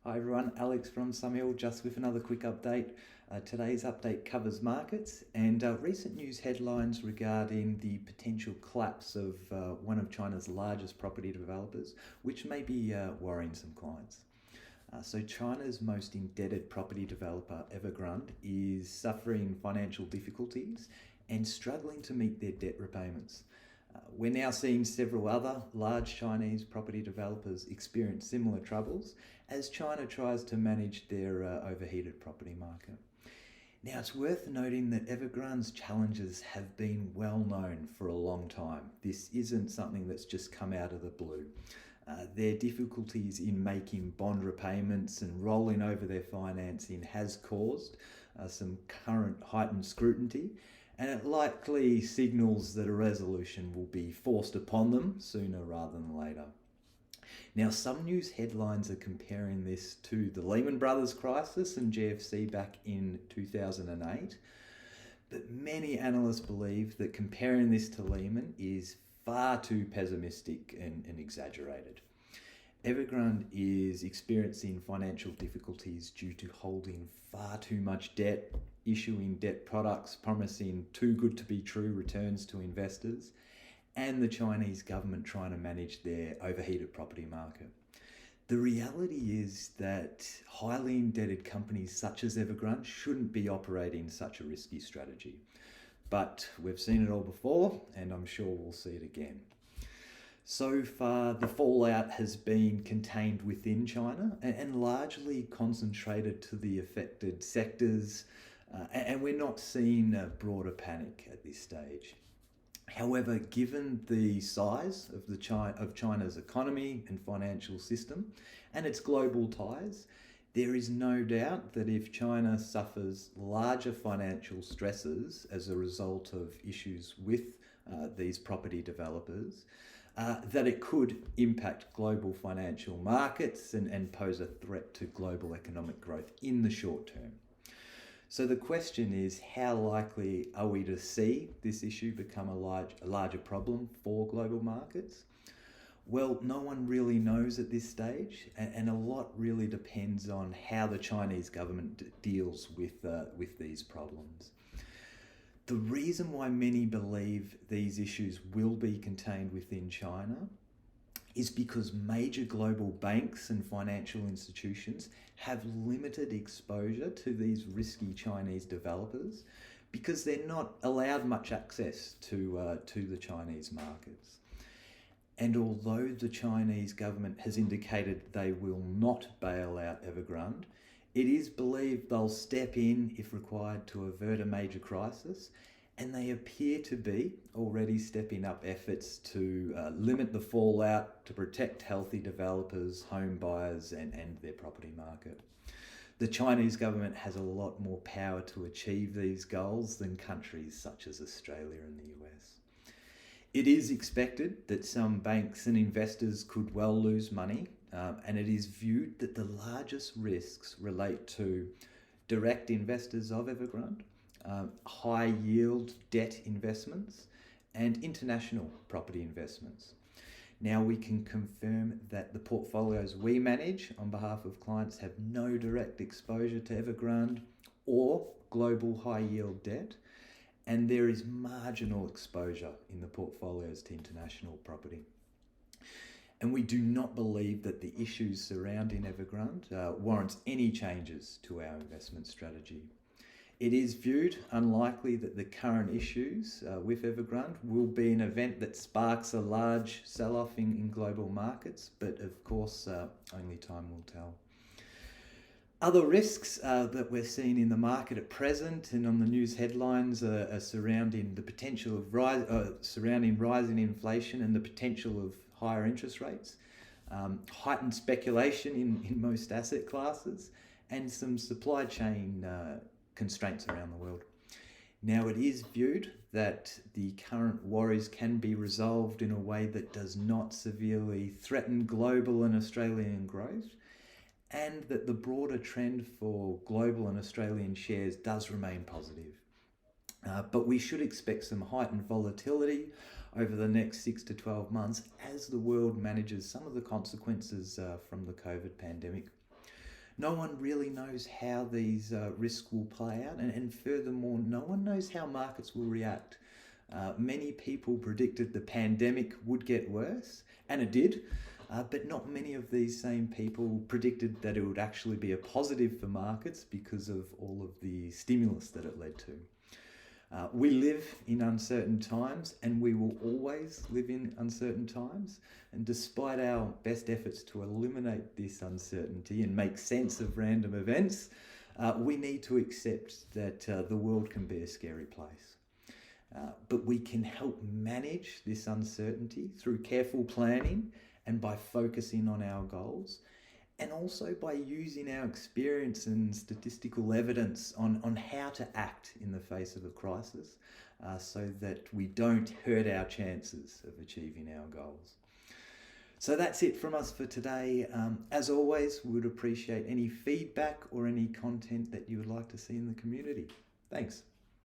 Hi everyone, Alex from Summerhill, just with another quick update. Today's update covers markets and recent news headlines regarding the potential collapse of one of China's largest property developers, which may be worrying some clients. So China's most indebted property developer, Evergrande, is suffering financial difficulties and struggling to meet their debt repayments. We're now seeing several other large Chinese property developers experience similar troubles as China tries to manage their overheated property market. Now, it's worth noting that Evergrande's challenges have been well known for a long time. This isn't something that's just come out of the blue. Their difficulties in making bond repayments and rolling over their financing has caused some current heightened scrutiny, and it likely signals that a resolution will be forced upon them sooner rather than later. Now, some news headlines are comparing this to the Lehman Brothers crisis and GFC back in 2008, but many analysts believe that comparing this to Lehman is far too pessimistic and exaggerated. Evergrande is experiencing financial difficulties due to holding far too much debt, issuing debt products promising too good to be true returns to investors, and the Chinese government trying to manage their overheated property market. The reality is that highly indebted companies such as Evergrande shouldn't be operating such a risky strategy. But we've seen it all before, and I'm sure we'll see it again. So far, the fallout has been contained within China and largely concentrated to the affected sectors, and we're not seeing a broader panic at this stage. However, given the size of China's economy and financial system and its global ties, there is no doubt that if China suffers larger financial stresses as a result of issues with these property developers, that it could impact global financial markets and pose a threat to global economic growth in the short term. So the question is, how likely are we to see this issue become a larger problem for global markets? Well, no one really knows at this stage, and a lot really depends on how the Chinese government deals with these problems. The reason why many believe these issues will be contained within China is because major global banks and financial institutions have limited exposure to these risky Chinese developers because they're not allowed much access to the Chinese markets. And although the Chinese government has indicated they will not bail out Evergrande, it is believed they'll step in if required to avert a major crisis, and they appear to be already stepping up efforts to limit the fallout, to protect healthy developers, home buyers, and their property market. The Chinese government has a lot more power to achieve these goals than countries such as Australia and the US. It is expected that some banks and investors could well lose money, and it is viewed that the largest risks relate to direct investors of Evergrande, high yield debt investments, and international property investments. Now, we can confirm that the portfolios we manage on behalf of clients have no direct exposure to Evergrande or global high yield debt, and there is marginal exposure in the portfolios to international property. And we do not believe that the issues surrounding Evergrande warrants any changes to our investment strategy. It is viewed unlikely that the current issues with Evergrande will be an event that sparks a large sell-off in global markets, but of course, only time will tell. Other risks that we're seeing in the market at present and on the news headlines are surrounding the potential of surrounding rising inflation and the potential of higher interest rates, heightened speculation in most asset classes, and some supply chain constraints around the world. Now, it is viewed that the current worries can be resolved in a way that does not severely threaten global and Australian growth, and that the broader trend for global and Australian shares does remain positive. But we should expect some heightened volatility over the next 6 to 12 months as the world manages some of the consequences from the COVID pandemic. No one really knows how these risks will play out, and furthermore, no one knows how markets will react. Many people predicted the pandemic would get worse, and it did, but not many of these same people predicted that it would actually be a positive for markets because of all of the stimulus that it led to. We live in uncertain times, and we will always live in uncertain times. And despite our best efforts to eliminate this uncertainty and make sense of random events, we need to accept that the world can be a scary place. But we can help manage this uncertainty through careful planning and by focusing on our goals, and also by using our experience and statistical evidence on how to act in the face of a crisis, so that we don't hurt our chances of achieving our goals. So that's it from us for today. As always, we would appreciate any feedback or any content that you would like to see in the community. Thanks.